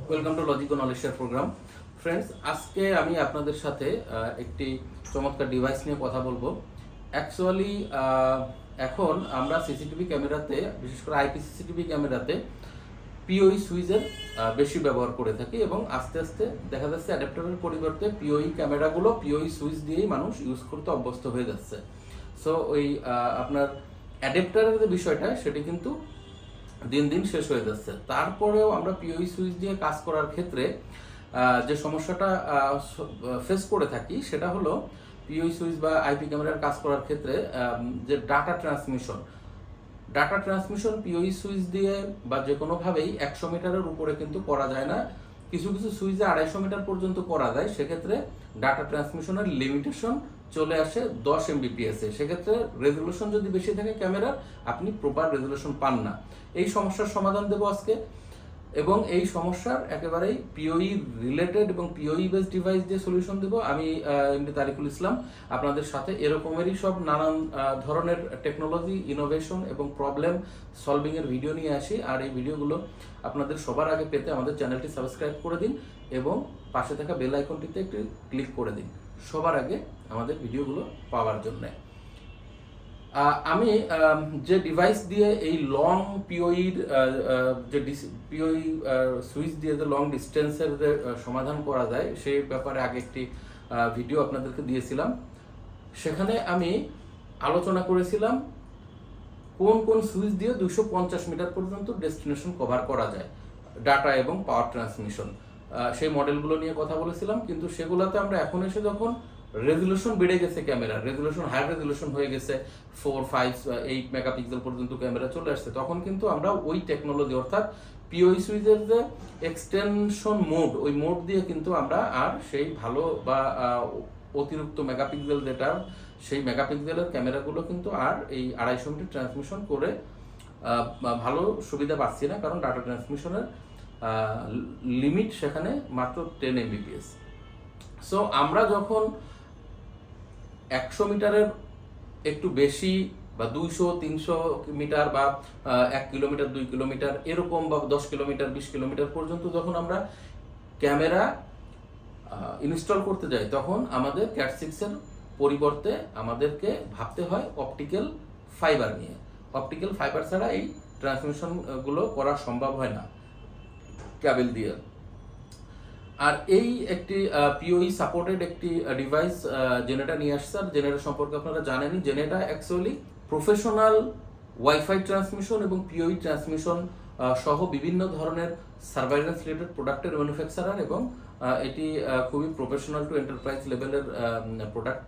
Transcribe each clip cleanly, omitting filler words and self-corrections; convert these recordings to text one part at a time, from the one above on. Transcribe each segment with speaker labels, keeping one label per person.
Speaker 1: Welcome to logic ও knowledge share program. Friends, আজকে আমি আপনাদের সাথে একটি চমৎকার ডিভাইস নিয়ে কথা বলবো। অ্যাকচুয়ালি এখন আমরা সিসিটিভি ক্যামেরাতে, বিশেষ করে আইপি সিসিটিভি ক্যামেরাতে পিওই সুইচের বেশি ব্যবহার করে থাকি এবং আস্তে আস্তে দেখা যাচ্ছে অ্যাডাপ্টারের পরিবর্তে পিওই ক্যামেরাগুলো পিওই সুইচ দিয়েই মানুষ ইউজ করতে অভ্যস্ত হয়ে যাচ্ছে। সো ওই আপনার অ্যাডাপ্টারের যে বিষয়টা সেটি কিন্তু দিন দিন শেষ হয়ে যাচ্ছে। তারপরেও আমরা পিওই সুইচ দিয়ে কাজ করার ক্ষেত্রে যে সমস্যাটা ফেস করে থাকি সেটা হলো পিওই সুইচ বা আইপি ক্যামেরার কাজ করার ক্ষেত্রে যে ডাটা ট্রান্সমিশন পিওই সুইচ দিয়ে বা যে কোনোভাবেই 100 মিটারের উপরে কিন্তু করা যায় না। কিছু কিছু সুইচে 250 মিটার পর্যন্ত করা যায়। সেক্ষেত্রে ডাটা ট্রান্সমিশনের লিমিটেশন চলে আসে 10 Mbps এ। সেক্ষেত্রে রেজলিউশন যদি বেশি থাকে ক্যামেরার, আপনি প্রপার রেজলিউশন পান না। এই সমস্যার সমাধান দেবো আজকে, এবং এই সমস্যার একেবারেই পিওই রিলেটেড এবং পিওই বেসড ডিভাইস দিয়ে সলিউশন দেবো। আমি এমডি তারিকুল ইসলাম আপনাদের সাথে এরকমেরই সব নানান ধরনের টেকনোলজি, ইনোভেশন এবং প্রবলেম সলভিংয়ের ভিডিও নিয়ে আসি। আর এই ভিডিওগুলো আপনাদের সবার আগে পেতে আমাদের চ্যানেলটি সাবস্ক্রাইব করে দিন এবং পাশে থাকা বেল আইকনটিতে একটু ক্লিক করে দিন সবার আগে আমাদের ভিডিওগুলো পাওয়ার জন্য। আমি যে ডিভাইস দিয়ে এই লং পিওইর যে পিওই সুইচ দিয়ে যে লং ডিস্টেন্সের যে সমাধান করা যায় সেই ব্যাপারে আগে একটি ভিডিও আপনাদেরকে দিয়েছিলাম। সেখানে আমি আলোচনা করেছিলাম কোন কোন সুইচ দিয়ে 250 মিটার পর্যন্ত ডেস্টিনেশন কভার করা যায় ডাটা এবং পাওয়ার ট্রান্সমিশন। সেই মডেলগুলো নিয়ে কথা বলেছিলাম, কিন্তু সেগুলোতে আমরা এখন এসে যখন রেজলিউশন বেড়ে গেছে, ক্যামেরার রেজলিউশন হায়ার রেজলিউশন হয়ে গেছে, 4, 5, 8 মেগাপিক্সেল পর্যন্ত ক্যামেরা চলে আসছে, তখন কিন্তু আমরা ওই টেকনোলজি অর্থাৎ পিওই সুইচের যে এক্সটেনশন মোড, ওই মোড দিয়ে কিন্তু আমরা আর সেই ভালো বা অতিরিক্ত মেগাপিক্সেল যেটা, সেই মেগাপিক্সেলের ক্যামেরাগুলো কিন্তু আর এই 250 মিটার ট্রান্সমিশন করে ভালো সুবিধা পাচ্ছি না, কারণ ডাটা ট্রান্সমিশনের লিমিট সেখানে মাত্র 10 Mbps। সো আমরা যখন 100 মিটারের একটু বেশি বা 200-300 মিটার বা 1 কিলোমিটার 2 কিলোমিটার এরকম বা 10 কিলোমিটার 20 কিলোমিটার পর্যন্ত যখন আমরা ক্যামেরা ইনস্টল করতে যাই, তখন আমাদের ক্যাট 6 এর পরিবর্তে আমাদেরকে ভাবতে হয় অপটিক্যাল ফাইবার নিয়ে। অপটিক্যাল ফাইবার ছাড়া এই ট্রান্সমিশনগুলো করা সম্ভব হয় না ক্যাবেল দিয়ে। আর এই একটি পিওই সাপোর্টেড একটি ডিভাইস জেনেটা নিয়ে আসছে। আর জেনেটা সম্পর্কে আপনারা জানেনই, জেনেটা অ্যাকচুয়ালি প্রফেশনাল ওয়াইফাই ট্রান্সমিশন এবং পিওই ট্রান্সমিশন সহ বিভিন্ন ধরনের সার্ভাইলেন্স রিলেটেড প্রোডাক্টের ম্যানুফ্যাকচারার, এবং এটি খুবই প্রফেশনাল টু এন্টারপ্রাইজ লেভেলের প্রোডাক্ট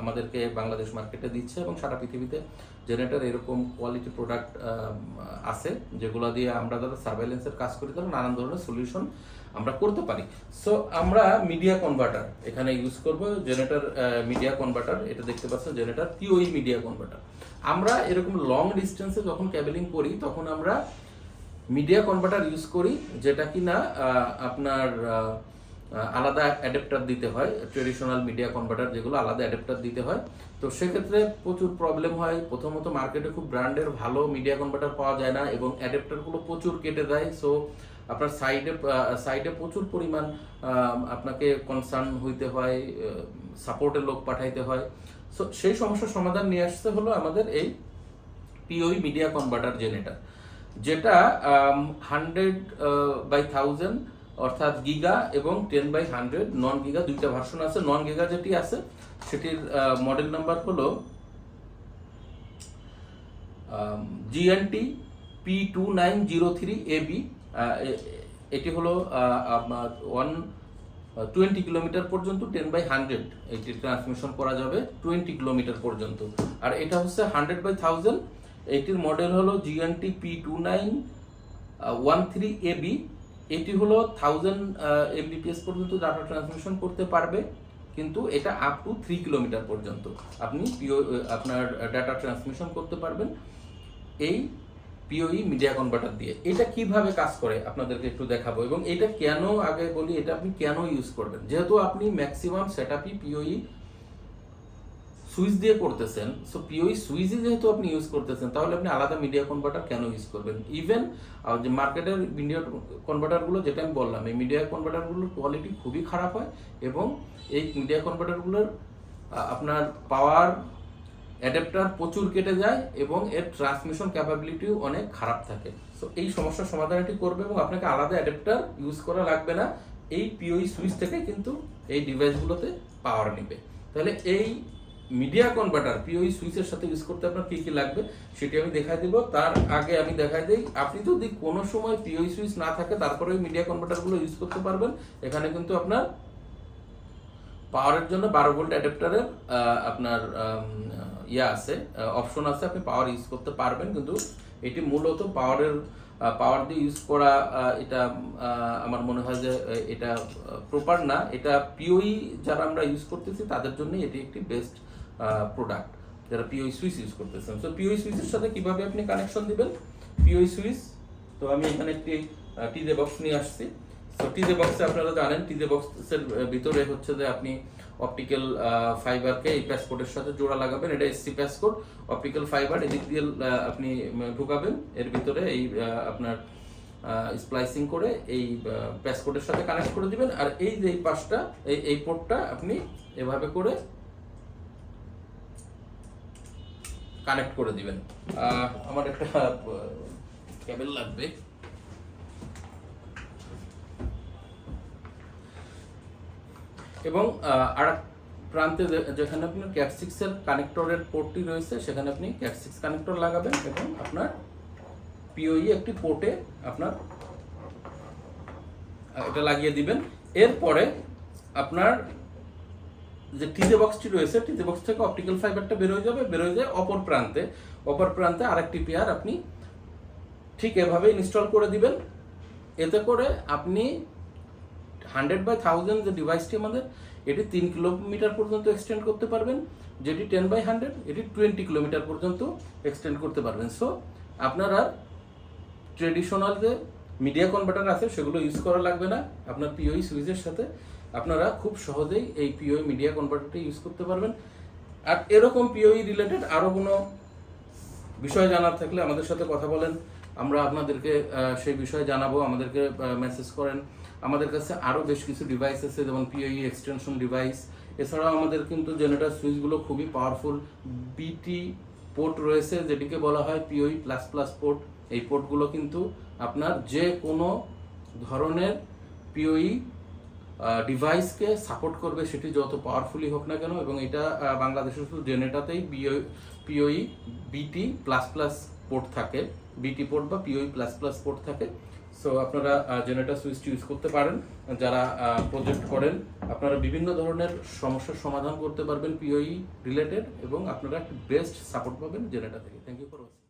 Speaker 1: আমাদেরকে বাংলাদেশ মার্কেটে দিচ্ছে, এবং সারা পৃথিবীতে জেনারেটর এরকম কোয়ালিটি প্রোডাক্ট আছে যেগুলো দিয়ে আমরা যারা সার্ভাইলেন্সের কাজ করি তারা নানান ধরনের সলিউশন আমরা করতে পারি। সো আমরা মিডিয়া কনভার্টার এখানে ইউজ করব, জেনারেটর মিডিয়া কনভার্টার। এটা দেখতে পাচ্ছেন জেনারেটর পিওই মিডিয়া কনভার্টার। আমরা এরকম লং ডিস্টেন্সে যখন ক্যাবেলিং করি তখন আমরা মিডিয়া কনভার্টার ইউজ করি, যেটা কিনা আপনার আলাদা অ্যাডাপ্টার দিতে হয়। ট্রেডিশনাল মিডিয়া কনভার্টার যেগুলো আলাদা অ্যাডাপ্টার দিতে হয়, তো সেক্ষেত্রে প্রচুর প্রবলেম হয়। প্রথমত মার্কেটে খুব ব্র্যান্ডের ভালো মিডিয়া কনভার্টার পাওয়া যায় না এবং অ্যাডাপ্টারগুলো প্রচুর কেটে দেয়। সো আপনার সাইডে প্রচুর পরিমাণ আপনাকে কনসার্ন হইতে হয়, সাপোর্টের লোক পাঠাইতে হয়। সো সেই সমস্যার সমাধান নিয়ে আসতে হলো আমাদের এই পিওই মিডিয়া কনভার্টার জেনারেটর, যেটা 100/1000 অর্থাৎ গিগা এবং 10/100 নন গিগা দুইটা ভার্সন আছে। নন গিগা যেটি আছে সেটির মডেল নাম্বার হলো GNT P2903AB। এটি হলো 120 কিলোমিটার পর্যন্ত 10/100 এটি ট্রান্সমিশন করা যাবে 20 কিলোমিটার পর্যন্ত। আর এটা হচ্ছে 100/1000। এটির মডেল হলো GNT P2913AB। এটি হলো 1000 Mbps পর্যন্ত ডাটা ট্রান্সমিশন করতে পারবে, কিন্তু এটা আপ টু 3 কিলোমিটার পর্যন্ত আপনি আপনার ডাটা ট্রান্সমিশন করতে পারবেন এই পিওই মিডিয়া কনভার্টার দিয়ে। এটা কিভাবে কাজ করে আপনাদেরকে একটু দেখাবো, এবং এটা কেন, আগে বলি এটা আপনি কেন ইউজ করবেন। যেহেতু আপনি ম্যাক্সিমাম সেটআপই পিওই সুইচ দিয়ে করতেছেন, সো পিওই সুইচই যেহেতু আপনি ইউজ করতেছেন, তাহলে আপনি আলাদা মিডিয়া কনভার্টার কেন ইউজ করবেন? ইভেন যে মার্কেটের মিডিয়া কনভার্টারগুলো, যেটা আমি বললাম, এই মিডিয়া কনভার্টারগুলোর কোয়ালিটি খুবই খারাপ হয়, এবং এই মিডিয়া কনভার্টারগুলোর আপনার পাওয়ার অ্যাডাপ্টার প্রচুর কেটে যায় এবং এর ট্রান্সমিশন ক্যাপাবিলিটিও অনেক খারাপ থাকে। সো এই সমস্যার সমাধান এটি করবে, এবং আপনাকে আলাদা অ্যাডাপ্টার ইউজ করা লাগবে না, এই পিওই সুইচ থেকে কিন্তু এই ডিভাইসগুলোতে পাওয়ার নেবে। তাহলে এই মিডিয়া কনভার্টার পিওই সুইচের সাথে ইউজ করতে আপনার কি কি লাগবে সেটি আমি দেখাই দিব। তার আগে আমি দেখাই দিই, আপনি যদি কোনো সময় পিওই সুইচ না থাকে তারপরে মিডিয়া কনভার্টারগুলো ইউজ করতে পারবেন। এখানে কিন্তু আপনার পাওয়ারের জন্য 12 ভোল্ট অ্যাডাপ্টারের আপনার আছে, অপশন আছে, আপনি পাওয়ার ইউজ করতে পারবেন, কিন্তু এটি মূলত পাওয়ার দিয়ে ইউজ করা, এটা আমার মনে হয় যে এটা প্রপার না। এটা পিওই যারা আমরা ইউজ করতেছি তাদের জন্য এটি একটি বেস্ট প্রোডাক্ট, যারা পিওই সুইচ ইউজ করতেছেন। সো পিওই সুইচের সাথে কিভাবে আপনি কানেকশন দিবেন পিওই সুইচ, তো আমি এখানে একটি টিজে বক্স নিয়ে আসছি। তো টিজে বক্সে আপনারা জানেন, টিজে বক্সের ভিতরে হচ্ছে যে আপনি অপটিক্যাল ফাইবারকে এই প্যাসকোডের সাথে জোড়া লাগাবেন। এটা এসসি প্যাসকোড, অপটিক্যাল ফাইবার এদিক দিয়ে আপনি ঢুকাবেন এর ভিতরে, এই আপনার স্প্লাইসিং করে এই প্যাসকোডের সাথে কানেক্ট করে দিবেন। আর এই যে পাশটা, এই পোর্টটা আপনি এভাবে করে কানেক্ট করে দিবেন। আমার একটা কেবল লাগবে, এবং আর প্রান্তে যেখানে আপনার ক্যাট6 এর কানেক্টরের পোর্টটি রয়েছে সেখানে আপনি ক্যাট6 কানেক্টর লাগাবেন, এবং আপনার পিওই একটি পোর্টে আপনার এটা লাগিয়ে দিবেন। এরপরে আপনার যে টিজে বক্সটি রয়েছে, টিজে বক্স থেকে অপটিক্যাল ফাইবারটা বের হয়ে যায় অপর প্রান্তে আরেকটি পেয়ার আপনি ঠিক এভাবে ইনস্টল করে দিবেন। এতে করে আপনি 100/1000 যে ডিভাইসটি আমাদের, এটি 3 কিলোমিটার পর্যন্ত এক্সটেন্ড করতে পারবেন, যেটি 10/100 এটি 20 কিলোমিটার পর্যন্ত এক্সটেন্ড করতে পারবেন। সো আপনার আর ট্রেডিশনাল যে মিডিয়া কনভার্টার আছে সেগুলো ইউজ করা লাগবে না। আপনার পিওই সুইচের সাথে আপনারা খুব সহজেই এই পিওই মিডিয়া কনভার্টারটি ইউজ করতে পারবেন। আর এরকম পিওই রিলেটেড আরও কোনো বিষয় জানার থাকলে আমাদের সাথে কথা বলেন, আমরা আপনাদেরকে সেই বিষয়ে জানাবো। আমাদেরকে মেসেজ করেন। আমাদের কাছে আরও বেশ কিছু ডিভাইস আছে, যেমন পিওই এক্সটেনশন ডিভাইস। এছাড়াও আমাদের কিন্তু জেনারেটর সুইচগুলো খুবই পাওয়ারফুল। বিটি পোর্ট রয়েছে, যেটিকে বলা হয় পিওই প্লাস প্লাস পোর্ট। এই পোর্টগুলো কিন্তু আপনার যে কোনো ধরনের পিওই ডিভাইসকে সাপোর্ট করবে, সেটি যত পাওয়ারফুলি হোক না কেন। এবং এটা বাংলাদেশের শুধু জেনেটাতেই পিওই বিটি প্লাস প্লাস পোর্ট থাকে, বিটি পোর্ট বা পিওই প্লাস প্লাস পোর্ট থাকে। সো আপনারা জেনারেটর সুইচটি ইউজ করতে পারেন। যারা প্রজেক্ট করেন, আপনারা বিভিন্ন ধরনের সমস্যার সমাধান করতে পারবেন পিওই রিলেটেড, এবং আপনারা একটা বেস্ট সাপোর্ট পাবেন জেনারেটর থেকে। Thank you for watching.